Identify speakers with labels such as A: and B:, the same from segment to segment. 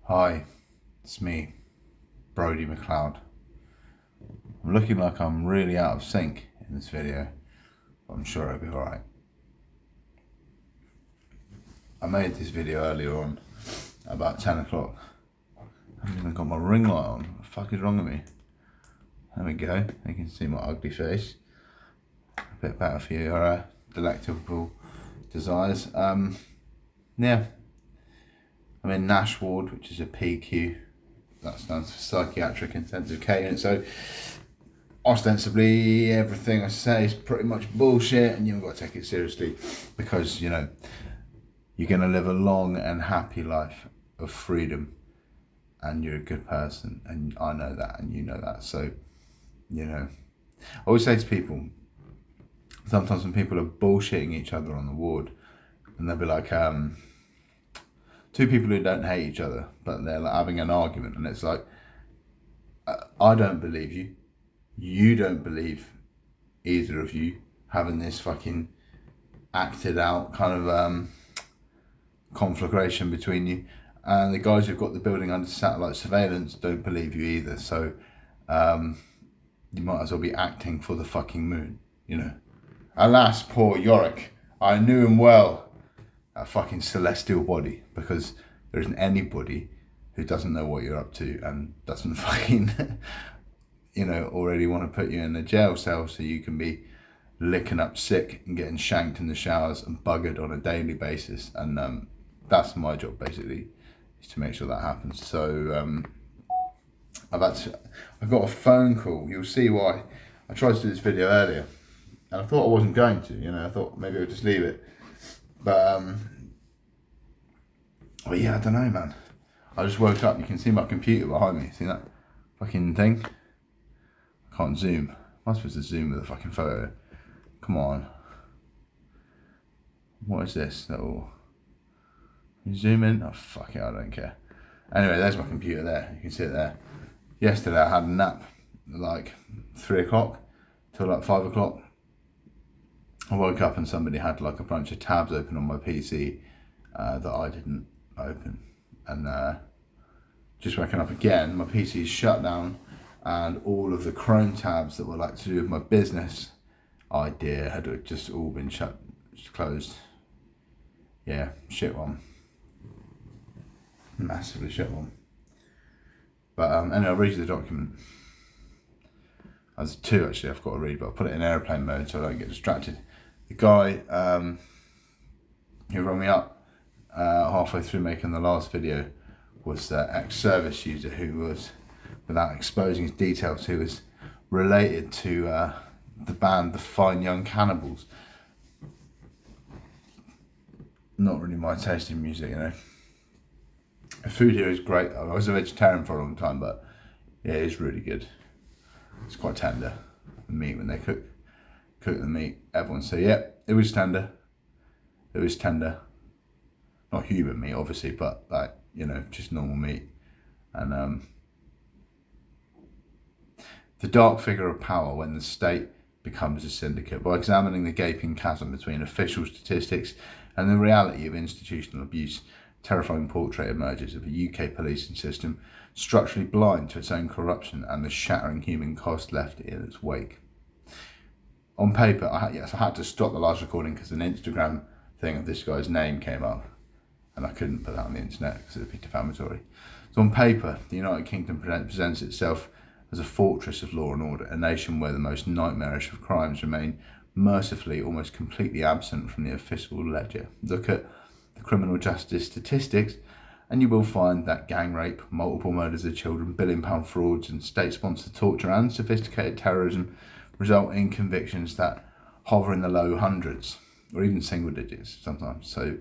A: Hi, it's me, Brodie McLeod. I'm looking like I'm really out of sync in this video, but I'm sure it'll be alright. I made this video earlier on, about 10 o'clock. I haven't even got my ring light on. What the fuck is wrong with me? There we go, you can see my ugly face. A bit better for your delectable desires. Yeah, I'm in Nash Ward, which is a PQ. That stands for Psychiatric Intensive Care Unit. So ostensibly everything I say is pretty much bullshit, and you've got to take it seriously because, you know, you're going to live a long and happy life of freedom, and you're a good person, and I know that, and you know that. So, you know, I always say to people, sometimes when people are bullshitting each other on the ward, and they'll be like, two people who don't hate each other, but they're like having an argument, and it's like, I don't believe you. You don't believe either of you having this fucking acted out kind of conflagration between you, and the guys who've got the building under satellite surveillance don't believe you either. So you might as well be acting for the fucking moon, you know. Alas, poor Yorick, I knew him well. A fucking celestial body, because there isn't anybody who doesn't know what you're up to and doesn't fucking you know, already want to put you in a jail cell so you can be licking up sick and getting shanked in the showers and buggered on a daily basis. And that's my job, basically, is to make sure that happens. So I've got a phone call. You'll see why. I tried to do this video earlier and I thought I wasn't going to, you know, I thought maybe I'll just leave it. But well, yeah, I don't know, man. I just woke up. You can see my computer behind me. See that fucking thing? I can't zoom. I'm supposed to zoom with a fucking photo. Come on. What is this? Little. You zoom in? Oh, fuck it, I don't care. Anyway, there's my computer there. You can see it there. Yesterday I had a nap at like 3 o'clock till like 5 o'clock. I woke up and somebody had like a bunch of tabs open on my PC that I didn't open, and just waking up again, my PC is shut down, and all of the Chrome tabs that were like to do with my business idea had just all been closed. Yeah, shit one, massively shit one. But anyway, I'll read you the document. There's two actually I've got to read, but I'll put it in airplane mode so I don't get distracted. The guy who rang me up halfway through making the last video was the ex-service user who was, without exposing his details, who was related to the band The Fine Young Cannibals. Not really my taste in music, you know. The food here is great. I was a vegetarian for a long time, but yeah, it is really good. It's quite tender, the meat, when they cook the meat. Everyone say, yeah, it was tender. It was tender. Not human meat, obviously, but like, you know, just normal meat. And the dark figure of power when the state becomes a syndicate. By examining the gaping chasm between official statistics and the reality of institutional abuse, a terrifying portrait emerges of a UK policing system structurally blind to its own corruption and the shattering human cost left in its wake. On paper, I had to stop the last recording because an Instagram thing of this guy's name came up, and I couldn't put that on the internet because it would be defamatory. So on paper, the United Kingdom presents itself as a fortress of law and order, a nation where the most nightmarish of crimes remain mercifully almost completely absent from the official ledger. Look at the criminal justice statistics and you will find that gang rape, multiple murders of children, billion-pound frauds and state-sponsored torture and sophisticated terrorism result in convictions that hover in the low hundreds or even single digits sometimes. So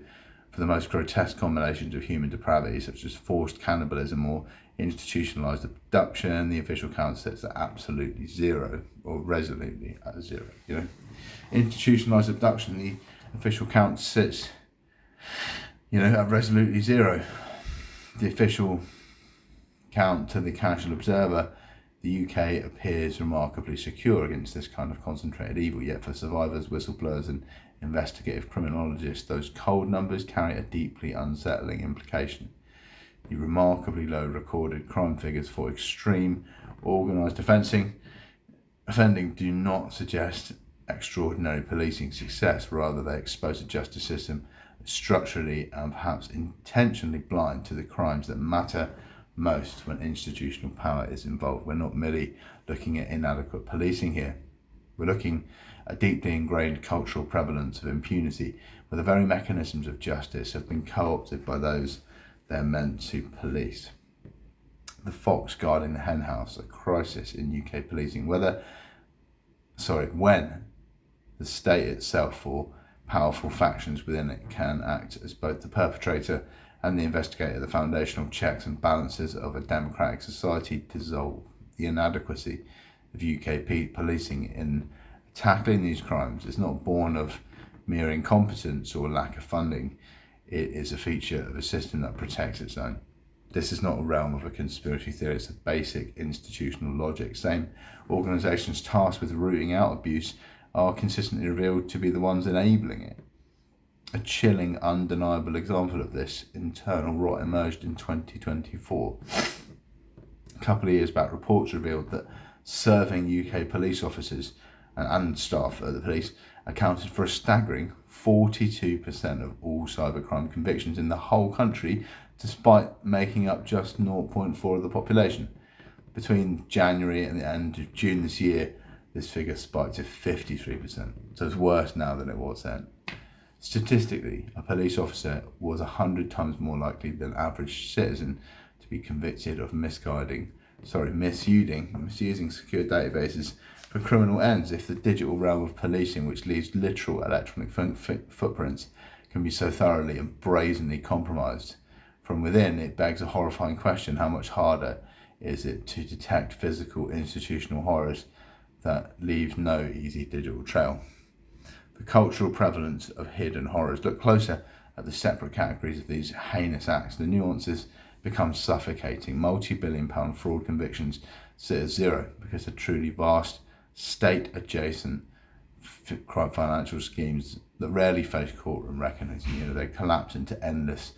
A: for the most grotesque combinations of human depravity, such as forced cannibalism or institutionalized abduction, the official count sits at absolutely zero, or resolutely at zero. You know, institutionalized abduction, the official count sits, you know, at resolutely zero. The official count to the casual observer, the UK appears remarkably secure against this kind of concentrated evil, yet for survivors, whistleblowers and investigative criminologists, those cold numbers carry a deeply unsettling implication. The remarkably low recorded crime figures for extreme organised offending do not suggest extraordinary policing success. Rather, they expose a justice system structurally and perhaps intentionally blind to the crimes that matter most when institutional power is involved. We're not merely looking at inadequate policing here. We're looking at deeply ingrained cultural prevalence of impunity, where the very mechanisms of justice have been co-opted by those they're meant to police. The fox guarding the henhouse, a crisis in UK policing, when the state itself or powerful factions within it can act as both the perpetrator and the investigator. The foundational checks and balances of a democratic society dissolve. The inadequacy of UK policing in tackling these crimes is not born of mere incompetence or lack of funding. It is a feature of a system that protects its own. This is not a realm of a conspiracy theory, it's a basic institutional logic. Same organisations tasked with rooting out abuse are consistently revealed to be the ones enabling it. A chilling, undeniable example of this internal rot emerged in 2024. A couple of years back, reports revealed that serving UK police officers and staff at the police accounted for a staggering 42% of all cybercrime convictions in the whole country, despite making up just 0.4% of the population. Between January and the end of June this year, this figure spiked to 53%. So it's worse now than it was then. Statistically, a police officer was 100 times more likely than average citizen to be convicted of misusing secure databases for criminal ends. If the digital realm of policing, which leaves literal electronic footprints, can be so thoroughly and brazenly compromised from within, it begs a horrifying question: how much harder is it to detect physical institutional horrors that leave no easy digital trail? The cultural prevalence of hidden horrors. Look closer at the separate categories of these heinous acts. The nuances become suffocating. Multi-billion-pound fraud convictions sit at zero because the truly vast state-adjacent financial schemes that rarely face courtroom reckoning. They collapse into endless,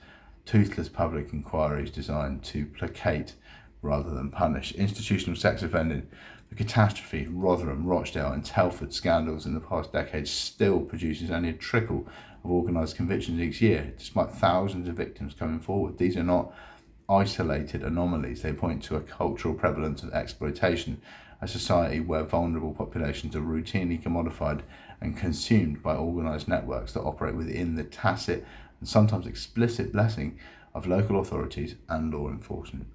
A: toothless public inquiries designed to placate rather than punish. Institutional sex offending. The catastrophe, Rotherham, Rochdale and Telford scandals in the past decade still produces only a trickle of organised convictions each year, despite thousands of victims coming forward. These are not isolated anomalies. They point to a cultural prevalence of exploitation, a society where vulnerable populations are routinely commodified and consumed by organised networks that operate within the tacit and sometimes explicit blessing of local authorities and law enforcement.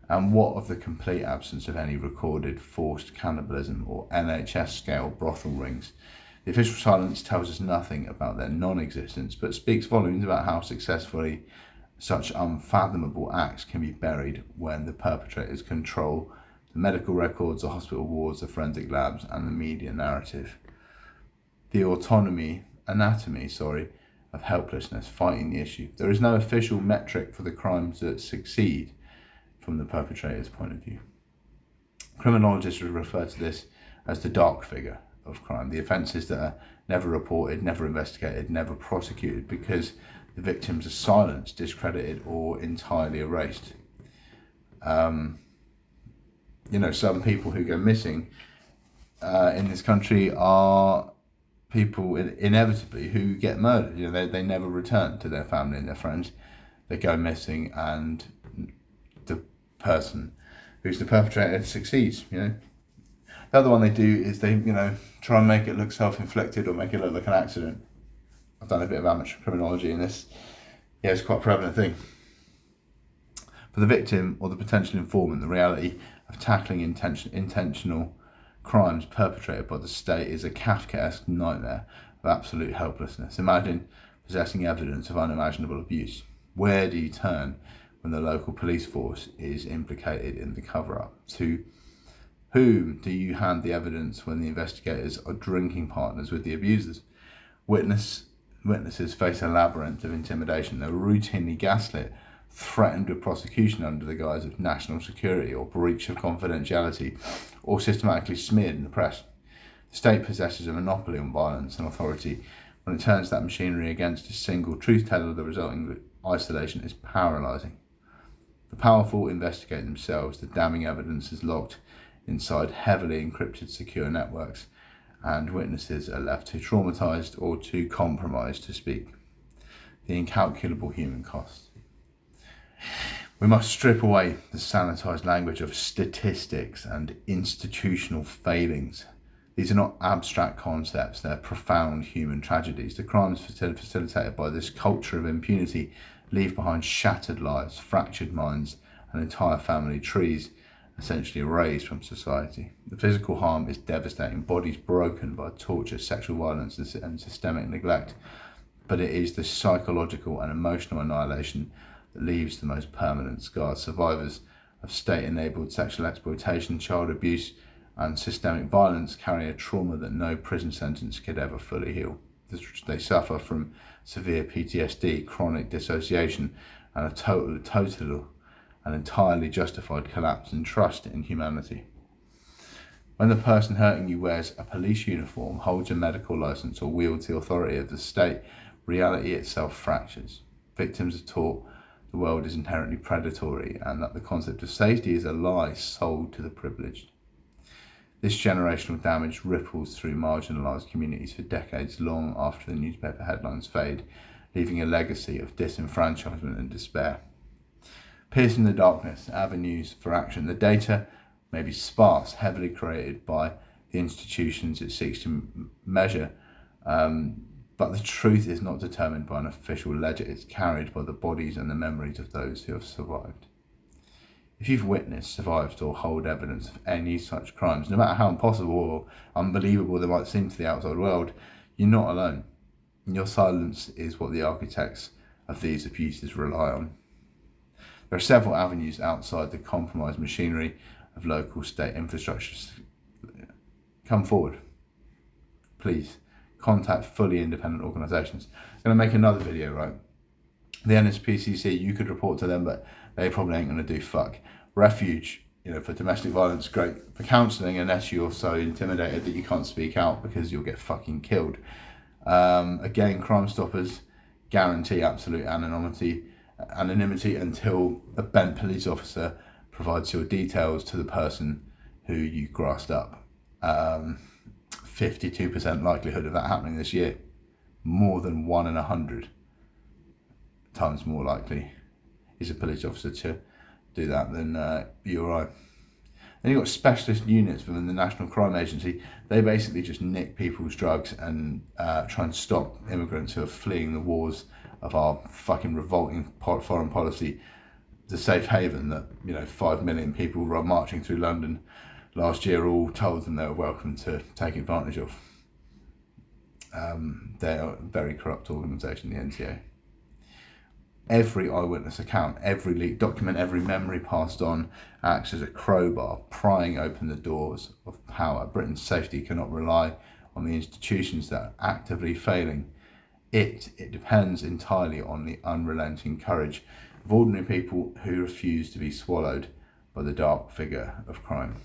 A: And what of the complete absence of any recorded forced cannibalism or NHS-scale brothel rings? The official silence tells us nothing about their non-existence, but speaks volumes about how successfully such unfathomable acts can be buried when the perpetrators control the medical records, the hospital wards, the forensic labs, and the media narrative. The anatomy of helplessness fighting the issue. There is no official metric for the crimes that succeed from the perpetrator's point of view. Criminologists would refer to this as the dark figure of crime, the offences that are never reported, never investigated, never prosecuted because the victims are silenced, discredited, or entirely erased. Some people who go missing in this country are people inevitably who get murdered. They never return to their family and their friends. They go missing, and the person who's the perpetrator succeeds. The other one they do is they try and make it look self-inflicted or make it look like an accident. I've done a bit of amateur criminology in this. It's quite a prevalent thing. For the victim or the potential informant, the reality of tackling intentional crimes perpetrated by the state is a Kafkaesque nightmare of absolute helplessness. Imagine possessing evidence of unimaginable abuse. Where do you turn when the local police force is implicated in the cover-up? To whom do you hand the evidence when the investigators are drinking partners with the abusers? Witnesses face a labyrinth of intimidation. They're routinely gaslit, threatened with prosecution under the guise of national security or breach of confidentiality, or systematically smeared in the press. The state possesses a monopoly on violence and authority. When it turns that machinery against a single truth teller, the resulting isolation is paralysing. The powerful investigate themselves. The damning evidence is locked inside heavily encrypted secure networks, and witnesses are left too traumatized or too compromised to speak. The incalculable human cost. We must strip away the sanitized language of statistics and institutional failings. These are not abstract concepts, they're profound human tragedies. The crimes facilitated by this culture of impunity leave behind shattered lives, fractured minds, and entire family trees essentially erased from society. The physical harm is devastating, bodies broken by torture, sexual violence, and systemic neglect. But it is the psychological and emotional annihilation that leaves the most permanent scars. Survivors of state-enabled sexual exploitation, child abuse, and systemic violence carry a trauma that no prison sentence could ever fully heal. They suffer from severe PTSD, chronic dissociation, and a total and entirely justified collapse in trust in humanity. When the person hurting you wears a police uniform, holds a medical license, or wields the authority of the state, reality itself fractures. Victims are taught the world is inherently predatory and that the concept of safety is a lie sold to the privileged. This generational damage ripples through marginalised communities for decades long after the newspaper headlines fade, leaving a legacy of disenfranchisement and despair. Piercing the darkness, avenues for action. The data may be sparse, heavily created by the institutions it seeks to measure, but the truth is not determined by an official ledger. It's carried by the bodies and the memories of those who have survived. If you've witnessed, survived, or hold evidence of any such crimes, no matter how impossible or unbelievable they might seem to the outside world, you're not alone. Your silence is what the architects of these abuses rely on. There are several avenues outside the compromised machinery of local state infrastructures. Come forward. Please contact fully independent organisations. I'm going to make another video, right? The NSPCC, you could report to them, but they probably ain't going to do fuck. Refuge, for domestic violence, great for counselling, unless you're so intimidated that you can't speak out because you'll get fucking killed. Again, Crime Stoppers guarantee absolute anonymity until a bent police officer provides your details to the person who you grassed up. 52% likelihood of that happening this year. More than 1 in 100 times more likely is a police officer to do that than you or I. Then you've got specialist units within the National Crime Agency. They basically just nick people's drugs and try and stop immigrants who are fleeing the wars of our fucking revolting foreign policy, the safe haven that 5 million people were marching through London last year all told them they were welcome to take advantage of. They're a very corrupt organisation, the NCA. Every eyewitness account, every leaked document, every memory passed on acts as a crowbar, prying open the doors of power. Britain's safety cannot rely on the institutions that are actively failing. It depends entirely on the unrelenting courage of ordinary people who refuse to be swallowed by the dark figure of crime.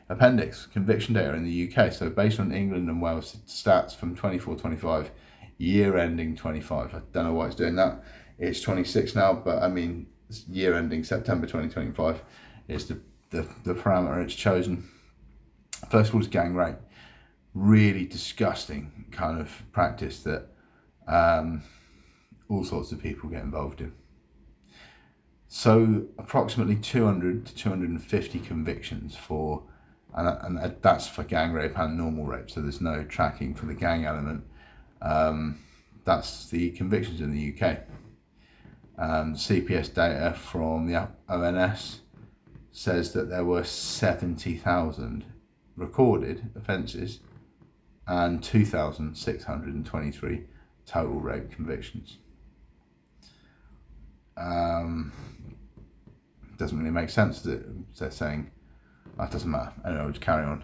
A: Appendix, conviction data in the UK. So based on England and Wales stats from 24-25, year ending 25. I don't know why it's doing that. It's 26 now, but I mean, year ending September 2025 is the parameter it's chosen. First of all is gang rape. Really disgusting kind of practice that all sorts of people get involved in. So approximately 200 to 250 convictions for, and that's for gang rape and normal rape, so there's no tracking for the gang element. That's the convictions in the UK. CPS data from the ONS says that there were 70,000 recorded offences and 2,623 total rape convictions. Doesn't really make sense that they're saying that doesn't matter. Anyway, we'll just carry on.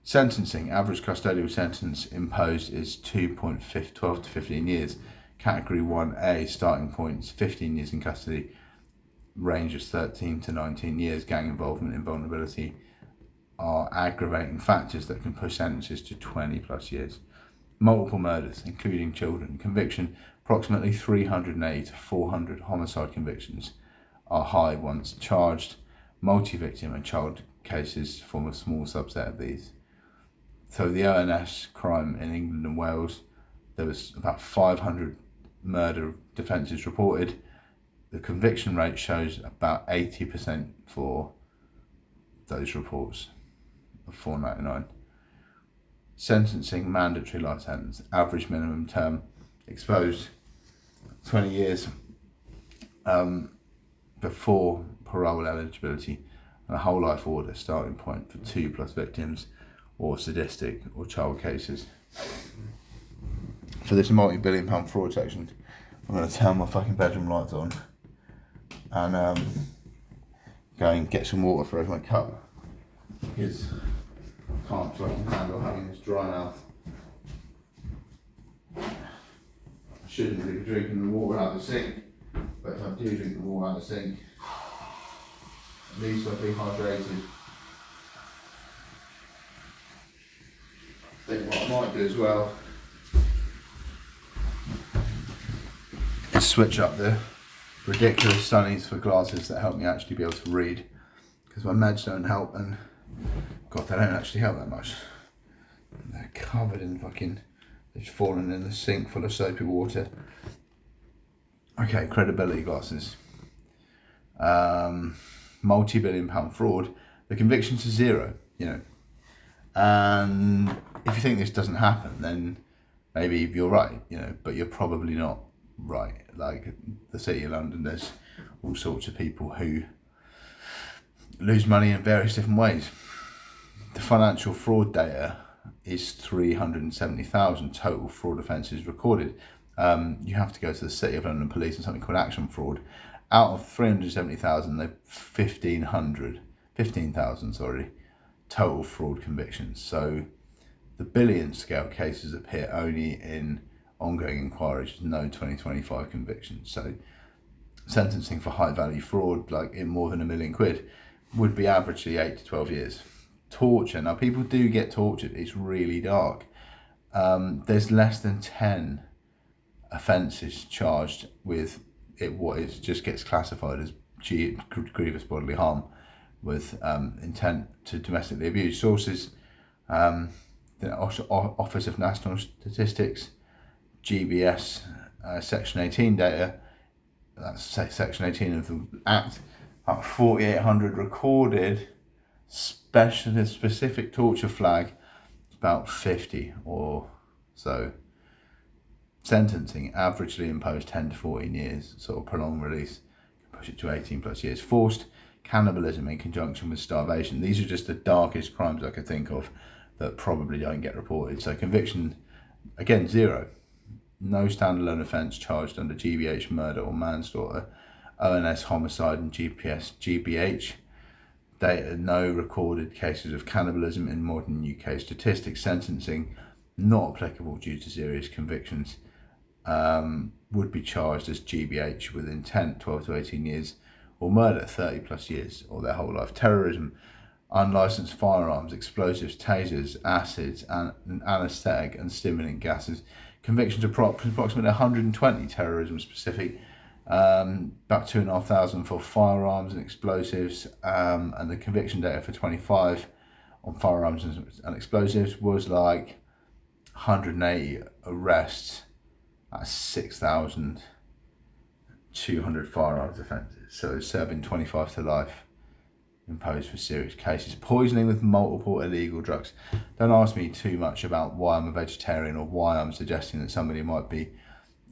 A: Sentencing, average custodial sentence imposed is 12 to 15 years. Category 1A, starting points 15 years in custody, ranges 13 to 19 years. Gang involvement and vulnerability are aggravating factors that can push sentences to 20 plus years. Multiple murders, including children, conviction, approximately 380 to 400 homicide convictions, are high once charged. Multi-victim and child cases form a small subset of these. So the ONS crime in England and Wales, there was about 500 murder defences reported. The conviction rate shows about 80% for those reports of 499. Sentencing, mandatory life sentence, average minimum term exposed 20 years before parole eligibility, and a whole life order starting point for 2+ victims or sadistic or child cases. For this multi-billion pound fraud section, I'm going to turn my fucking bedroom lights on and go and get some water for my cup, because I can't fucking handle having this dry mouth. I shouldn't really be drinking the water out of the sink, but if I do drink the water out of the sink, at least I'll be hydrated. I think what I might do as well is switch up the ridiculous sunnies for glasses that help me actually be able to read, because my meds don't help, and God, they don't actually help that much. They're covered in fucking, they've fallen in the sink full of soapy water. Okay, credibility glasses. Multi-billion pound fraud. The convictions are 0, you know. And if you think this doesn't happen, then maybe you're right, you know, but you're probably not right. Like the City of London, there's all sorts of people who lose money in various different ways. The financial fraud data is 370,000 total fraud offences recorded. You have to go to the City of London Police and something called action fraud. Out of 370,000, they've 15,000 total fraud convictions. So the billion scale cases appear only in ongoing inquiries with no 2025 convictions. So sentencing for high value fraud, like in more than £1 million, would be averagely 8 to 12 years. Torture, now people do get tortured, it's really dark. There's less than 10 offences charged with it, what is just gets classified as grievous bodily harm with intent to domestically abuse. Sources, the Office of National Statistics, GBS, Section 18 data, that's Section 18 of the Act, about 4,800 recorded specific torture flag, about 50 or so. Sentencing, averagely imposed 10 to 14 years, sort of prolonged release, can push it to 18+ years. Forced cannibalism in conjunction with starvation. These are just the darkest crimes I could think of that probably don't get reported. So conviction, again, 0. No standalone offence charged under GBH murder or manslaughter. ONS homicide and GBH data, no recorded cases of cannibalism in modern UK statistics. Sentencing, not applicable due to serious convictions. Would be charged as GBH with intent 12 to 18 years, or murder 30+ years or their whole life. Terrorism, unlicensed firearms, explosives, tasers, acids, and anaesthetic and stimulant gases. Convictions approximately 120 terrorism specific, about 2,500 for firearms and explosives, and the conviction data for 25 on firearms and explosives was like 180 arrests at 6,200 firearms offences. So serving 25 to life imposed for serious cases. Poisoning with multiple illegal drugs. Don't ask me too much about why I'm a vegetarian or why I'm suggesting that somebody might be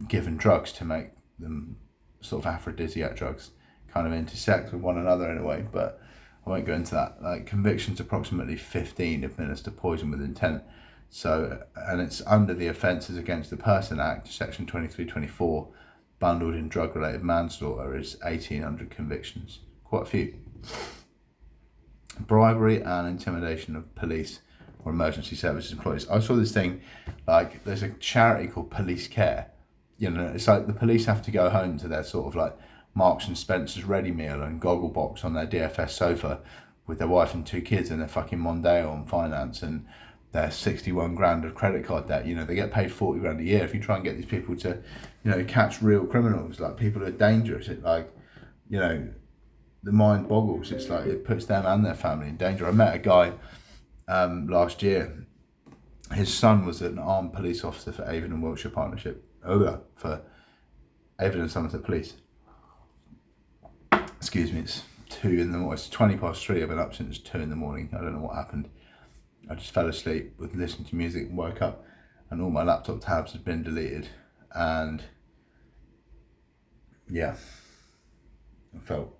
A: given drugs to make them sort of aphrodisiac drugs, kind of intersect with one another in a way, but I won't go into that. Like convictions, approximately 15 administer poison with intent. So, and it's under the Offences Against the Person Act, Section 2324, bundled in drug-related manslaughter is 1,800 convictions. Quite a few. Bribery and intimidation of police or emergency services employees. I saw this thing, like there's a charity called Police Care. You know, it's like the police have to go home to their sort of like Marks and Spencer's ready meal and goggle box on their DFS sofa with their wife and 2 kids and their fucking Mondeo on finance and their 61 grand of credit card debt. You know, they get paid 40 grand a year. If you try and get these people to, you know, catch real criminals, like people who are dangerous, it like, you know, the mind boggles. It's like it puts them and their family in danger. I met a guy last year. His son was an armed police officer for Avon and Wiltshire Partnership. For Avon and Somerset Police. Excuse me, it's 2 in the morning. It's 3:20. I've been up since 2 in the morning. I don't know what happened. I just fell asleep with listening to music and woke up, and all my laptop tabs had been deleted. And yeah, I felt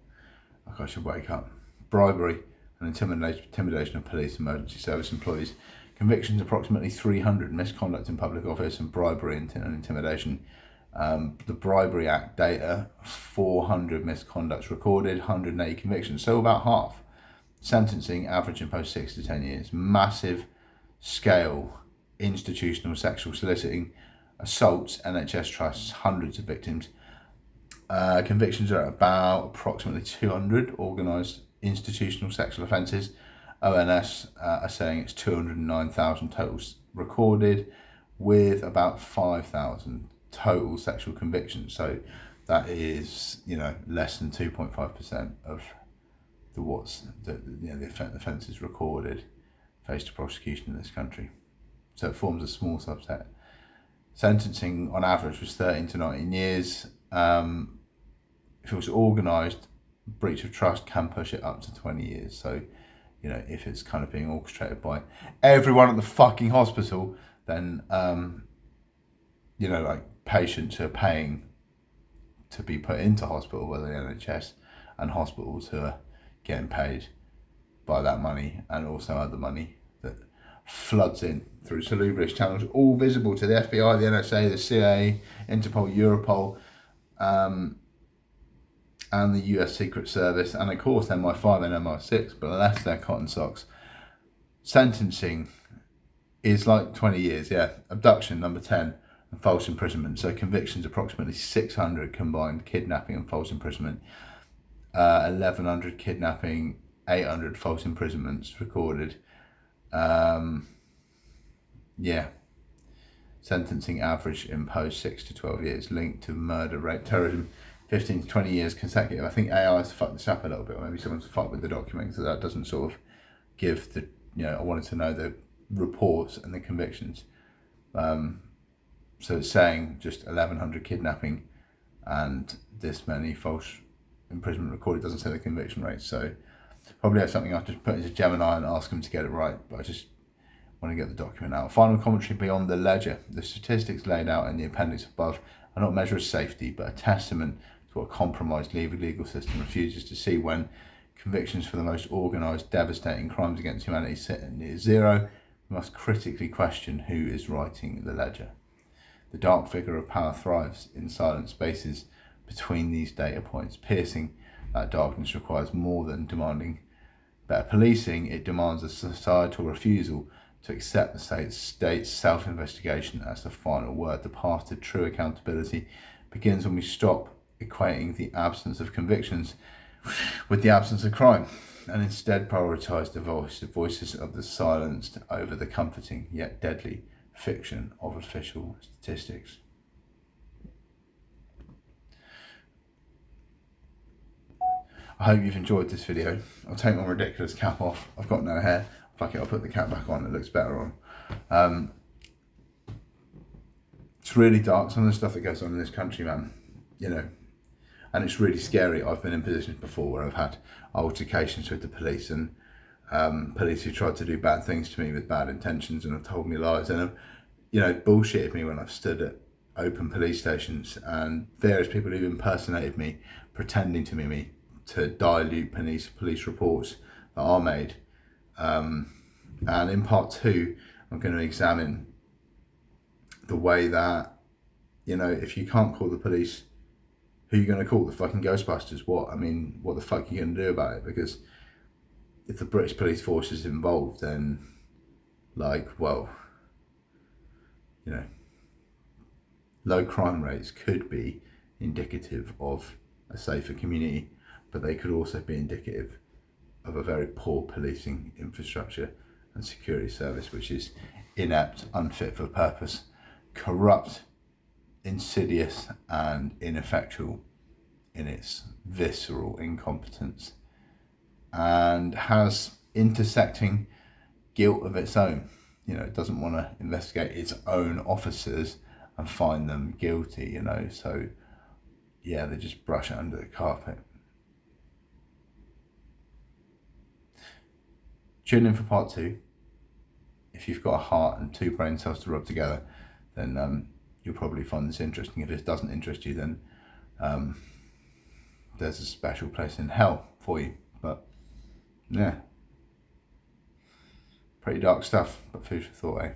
A: like I should wake up. Bribery and intimidation of police emergency service employees. Convictions approximately 300, misconduct in public office and bribery and intimidation. The Bribery Act data, 400 misconducts recorded, 180 convictions, so about half. Sentencing, average imposed 6 to 10 years. Massive scale institutional sexual soliciting, assaults, NHS trusts, hundreds of victims. Convictions are about approximately 200 organised institutional sexual offences. ONS are saying it's 209,000 totals recorded, with about 5,000 total sexual convictions. So that is, less than 2.5% of the offences recorded face to prosecution in this country. So it forms a small subset. Sentencing on average was 13 to 19 years. If it was organised, breach of trust can push it up to 20 years. So, if it's kind of being orchestrated by everyone at the fucking hospital, then, like patients who are paying to be put into hospital, whether the NHS, and hospitals who are getting paid by that money, and also other money that floods in through salubrious channels, all visible to the FBI, the NSA, the CIA, Interpol, Europol, and the US Secret Service, and of course MI5 and MI6, but unless they're cotton socks. Sentencing is like 20 years, yeah. Abduction, number 10, and false imprisonment. So convictions, approximately 600 combined, kidnapping and false imprisonment. 1,100 kidnapping, 800 false imprisonments recorded. Sentencing average imposed 6 to 12 years, linked to murder, rape, terrorism, 15 to 20 years consecutive. I think AI has fucked this up a little bit, or maybe someone's fucked with the document, so that doesn't sort of give the, I wanted to know the reports and the convictions. So it's saying just 1,100 kidnapping and this many false imprisonment recorded. It doesn't say the conviction rate, so probably have something I'll just put into Gemini and ask them to get it right, but I just want to get the document out. Final commentary beyond the ledger. The statistics laid out in the appendix above are not measure of safety, but a testament to what a compromised legal system refuses to see. When convictions for the most organised, devastating crimes against humanity sit near zero, we must critically question who is writing the ledger. The dark figure of power thrives in silent spaces between these data points. Piercing that darkness requires more than demanding better policing. It demands a societal refusal to accept the state's self-investigation as the final word. The path to true accountability begins when we stop equating the absence of convictions with the absence of crime, and instead prioritise the voices of the silenced over the comforting yet deadly fiction of official statistics. I hope you've enjoyed this video. I'll take my ridiculous cap off. I've got no hair. Fuck it, I'll put the cap back on. It looks better on. It's really dark, some of the stuff that goes on in this country, man. And it's really scary. I've been in positions before where I've had altercations with the police, and police who tried to do bad things to me with bad intentions and have told me lies, and have bullshitted me when I've stood at open police stations, and various people who've impersonated me, pretending to be me, to dilute police reports that are made. And in part 2, I'm going to examine the way that, if you can't call the police, who are you going to call? The fucking Ghostbusters? What the fuck are you going to do about it? Because if the British police force is involved, then low crime rates could be indicative of a safer community, but they could also be indicative of a very poor policing infrastructure and security service, which is inept, unfit for purpose, corrupt, insidious and ineffectual, in its visceral incompetence and has intersecting guilt of its own. You know, it doesn't want to investigate its own officers and find them guilty, you know, so yeah, they just brush it under the carpet. Tune in for part 2. If you've got a heart and 2 brain cells to rub together, then you'll probably find this interesting. If this doesn't interest you, then there's a special place in hell for you. But yeah, pretty dark stuff, but food for thought, eh?